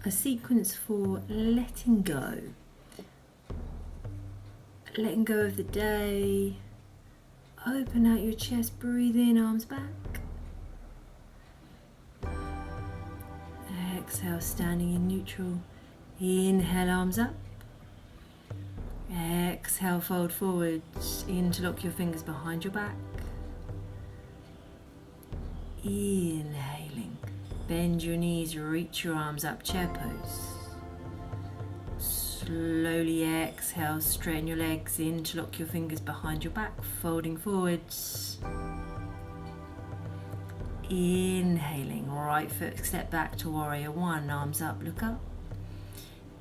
a sequence for letting go. Letting go of the day. Open out your chest, breathe in, arms back. Exhale, standing in neutral. Inhale, arms up. Exhale, fold forwards. Interlock your fingers behind your back. Inhaling. Bend your knees, reach your arms up, chair pose. Slowly exhale, straighten your legs, interlock your fingers behind your back, folding forwards. Inhaling, right foot step back to warrior one, arms up, look up.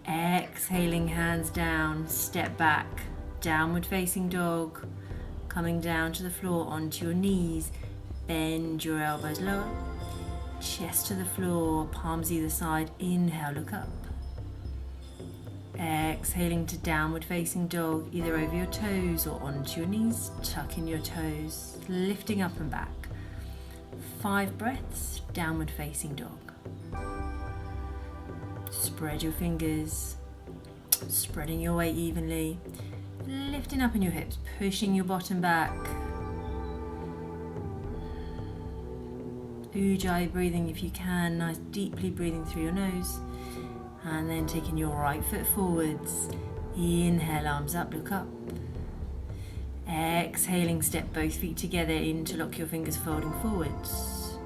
Exhaling, hands down, step back, downward facing dog. Coming down to the floor, onto your knees, bend your elbows lower. Chest to the floor, palms either side, inhale, look up. Exhaling to downward facing dog, either over your toes or onto your knees, tuck in your toes, lifting up and back. 5 breaths, downward facing dog. Spread your fingers, spreading your weight evenly, lifting up in your hips, pushing your bottom back. Ujjayi breathing if you can, nice deeply breathing through your nose. And then taking your right foot forwards. Inhale, arms up, look up. Exhaling, step both feet together, interlock your fingers, folding forwards.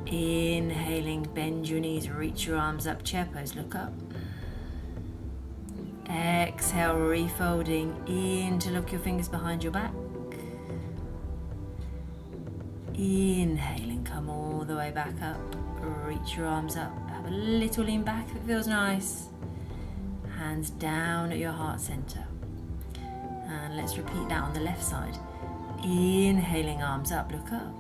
Inhaling, bend your knees, reach your arms up, chair pose, look up. Exhale, refolding, interlock your fingers behind your back. Inhaling, come all the way back up, reach your arms up, have a little lean back if it feels nice. Hands down at your heart center. And let's repeat that on the left side. Inhaling, arms up, look up.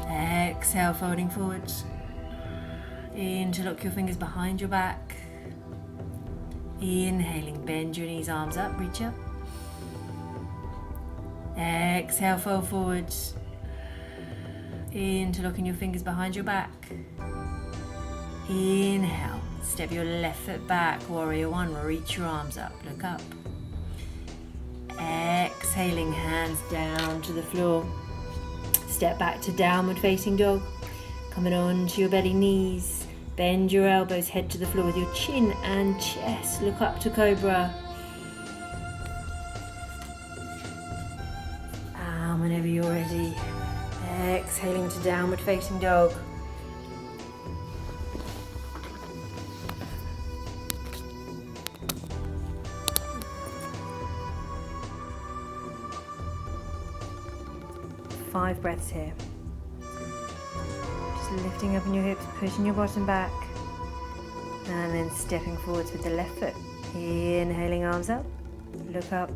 Exhale, folding forwards. Interlock your fingers behind your back. Inhaling, bend your knees, arms up, reach up. Exhale, fold forwards. Interlocking your fingers behind your back. Inhale, step your left foot back, warrior one, reach your arms up, look up. Exhaling, hands down to the floor. Step back to downward facing dog. Coming on to your belly, knees. Bend your elbows, head to the floor with your chin and chest. Look up to cobra. And whenever you're ready, exhaling to downward facing dog. Five breaths here. Just lifting up in your hips, pushing your bottom back, and then stepping forwards with the left foot. Inhaling, arms up, look up.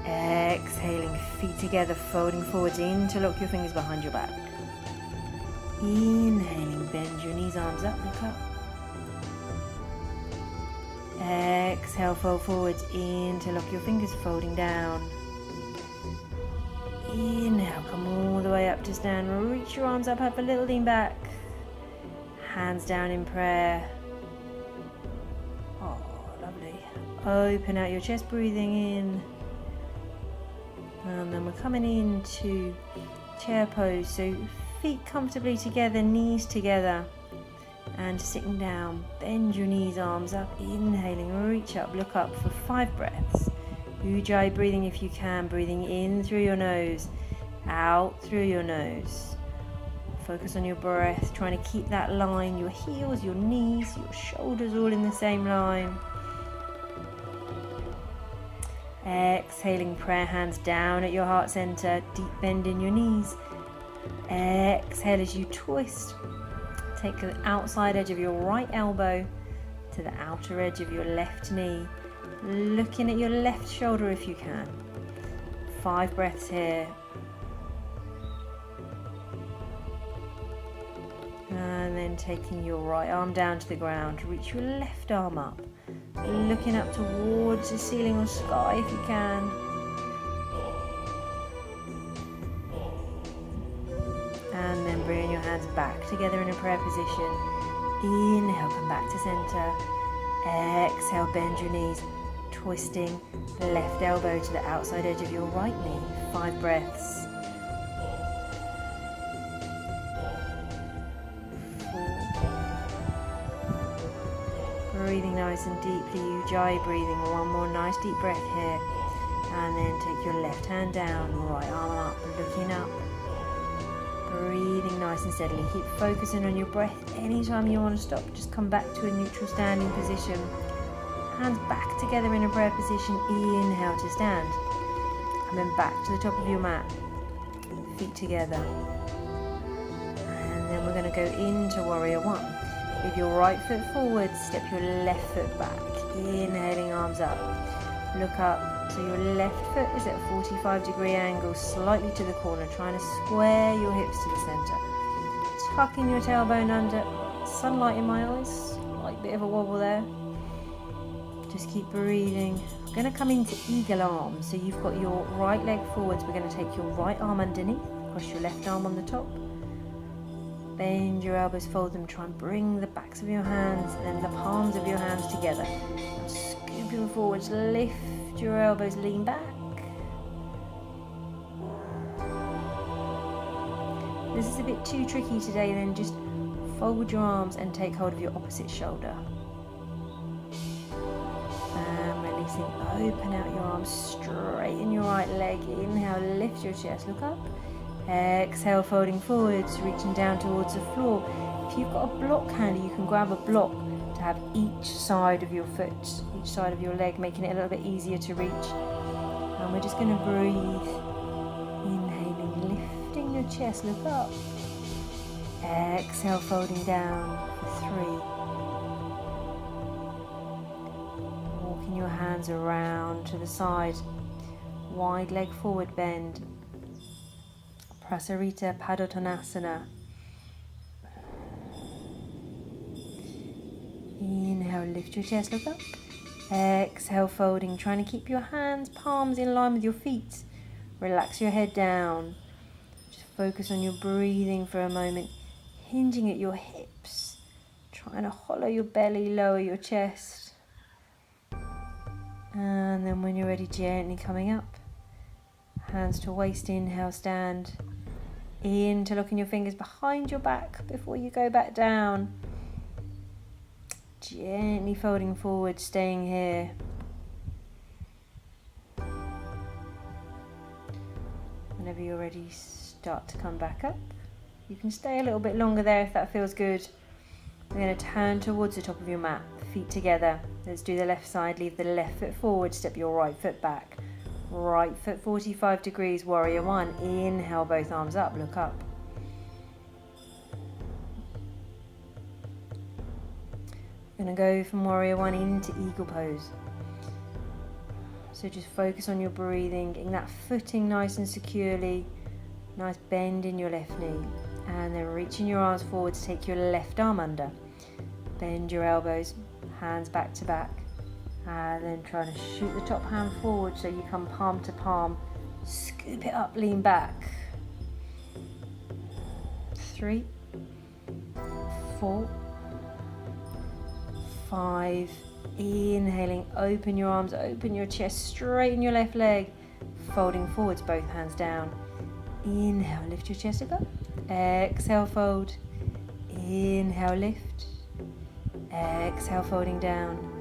Exhaling, feet together, folding forwards, interlock your fingers behind your back. Inhaling, bend your knees, arms up, look up. Exhale, fold forwards, interlock your fingers, folding down. Inhale, come all the way up to stand, reach your arms up, have a little lean back. Hands down in prayer. Oh, lovely. Open out your chest, breathing in. And then we're coming into chair pose, so feet comfortably together, knees together, and sitting down. Bend your knees, arms up, inhaling, reach up, look up for 5 breaths. Ujjayi breathing if you can, breathing in through your nose, out through your nose. Focus on your breath, trying to keep that line, your heels, your knees, your shoulders all in the same line. Exhaling, prayer hands down at your heart center, deep bend in your knees. Exhale as you twist. Take the outside edge of your right elbow to the outer edge of your left knee. Looking at your left shoulder if you can. 5 breaths here. And then taking your right arm down to the ground, reach your left arm up. Looking up towards the ceiling or sky if you can. hands back together in a prayer position. Inhale, come back to center. Exhale, bend your knees, twisting the left elbow to the outside edge of your right knee. 5 breaths. 4. Breathing nice and deeply, Ujjayi breathing. 1 more nice deep breath here. And then take your left hand down, right arm up, looking up. Breathing nice and steadily. Keep focusing on your breath. Anytime you want to stop, just come back to a neutral standing position. Hands back together in a prayer position. Inhale to stand. And then back to the top of your mat. Feet together. And then we're going to go into Warrior One. With your right foot forward, step your left foot back. Inhaling, arms up. Look up. So your left foot is at a 45-degree angle, slightly to the corner, trying to square your hips to the center. Tucking your tailbone under. Sunlight in my eyes, slight bit of a wobble there. Just keep breathing. We're going to come into eagle arms. So you've got your right leg forwards. We're going to take your right arm underneath, cross your left arm on the top. Bend your elbows, fold them, try and bring the backs of your hands and the palms of your hands together. Scooping forwards, lift your elbows, lean back. This is a bit too tricky today, then just fold your arms and take hold of your opposite shoulder. And releasing, open out your arms, straighten your right leg. Inhale, lift your chest, look up. Exhale, folding forwards, reaching down towards the floor. If you've got a block handy, you can grab a block to have each side of your foot, each side of your leg, making it a little bit easier to reach. And we're just going to breathe. Inhaling, lifting your chest, look up. Exhale, folding down for 3. Walking your hands around to the side. Wide leg forward bend. Prasarita Padottanasana. Inhale, lift your chest, look up. Exhale, folding, trying to keep your hands, palms in line with your feet. Relax your head down. Just focus on your breathing for a moment. Hinging at your hips. Trying to hollow your belly, lower your chest. And then when you're ready, gently coming up. Hands to waist, inhale, stand. Interlocking your fingers behind your back before you go back down. Gently folding forward, staying here. Whenever you're ready, start to come back up. You can stay a little bit longer there if that feels good. We're going to turn towards the top of your mat, feet together. Let's do the left side, leave the left foot forward, step your right foot back. Right foot 45 degrees, Warrior One. Inhale, both arms up, look up. We're going to go from Warrior One into Eagle Pose. So just focus on your breathing, getting that footing nice and securely. Nice bend in your left knee. And then reaching your arms forward to take your left arm under. Bend your elbows, hands back to back. And then trying to shoot the top hand forward so you come palm to palm. Scoop it up, lean back. 3, 4, 5. Inhaling, open your arms, open your chest, straighten your left leg. Folding forwards, both hands down. Inhale, lift your chest up. Exhale, fold. Inhale, lift. Exhale, folding down.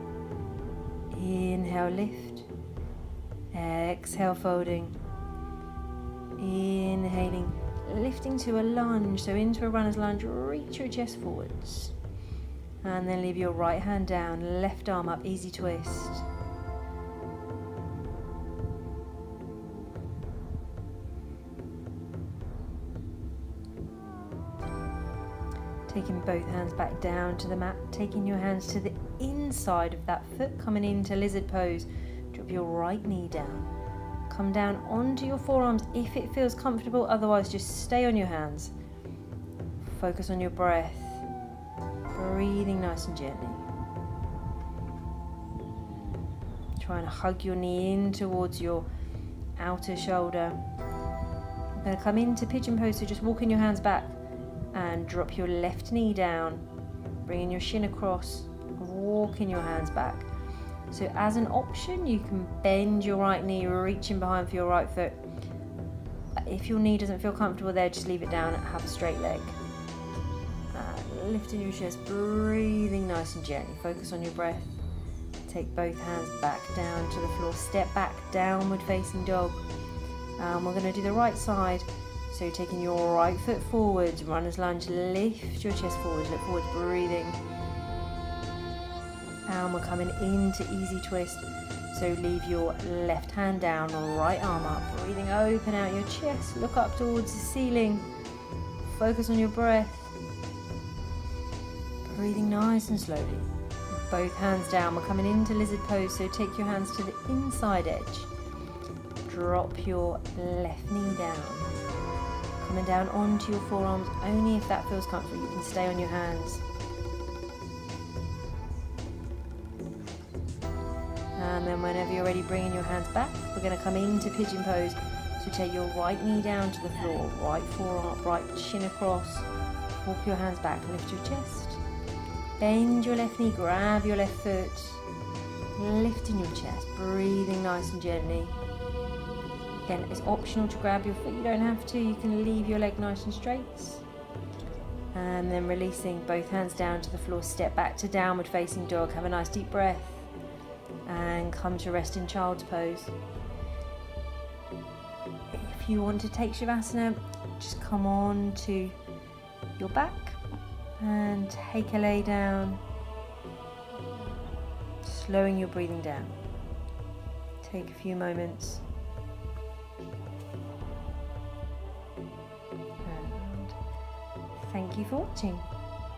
Inhale, lift. Exhale, folding. Inhaling, lifting to a lunge, so into a runner's lunge, reach your chest forwards. And then leave your right hand down, left arm up, easy twist. Taking both hands back down to the mat, taking your hands to the inside of that foot, coming into lizard pose. Drop your right knee down. Come down onto your forearms if it feels comfortable, otherwise just stay on your hands. Focus on your breath. Breathing nice and gently. Try and hug your knee in towards your outer shoulder. We're going to come into pigeon pose, so just walking your hands back and drop your left knee down, bringing your shin across, walking your hands back. So as an option, you can bend your right knee, reaching behind for your right foot. If your knee doesn't feel comfortable there, just leave it down and have a straight leg. Lifting your chest, breathing nice and gently. Focus on your breath. Take both hands back down to the floor. Step back, downward facing dog. We're going to do the right side. So taking your right foot forwards, runner's lunge, lift your chest forwards, look forwards, breathing. And we're coming into easy twist. So leave your left hand down, right arm up, breathing, open out your chest, look up towards the ceiling. Focus on your breath. Breathing nice and slowly. Both hands down, we're coming into lizard pose, so take your hands to the inside edge. Drop your left knee down. Coming down onto your forearms, only if that feels comfortable. You can stay on your hands. And then whenever you're ready, bringing your hands back, we're going to come into pigeon pose. So take your right knee down to the floor, right forearm, right shin across. Walk your hands back, lift your chest. Bend your left knee, grab your left foot, lifting your chest, breathing nice and gently. Again, it's optional to grab your foot, you don't have to, you can leave your leg nice and straight. And then releasing both hands down to the floor, step back to downward facing dog, have a nice deep breath, and come to rest in child's pose. If you want to take Shavasana, just come on to your back and take a lay down, slowing your breathing down. Take a few moments and thank you for watching.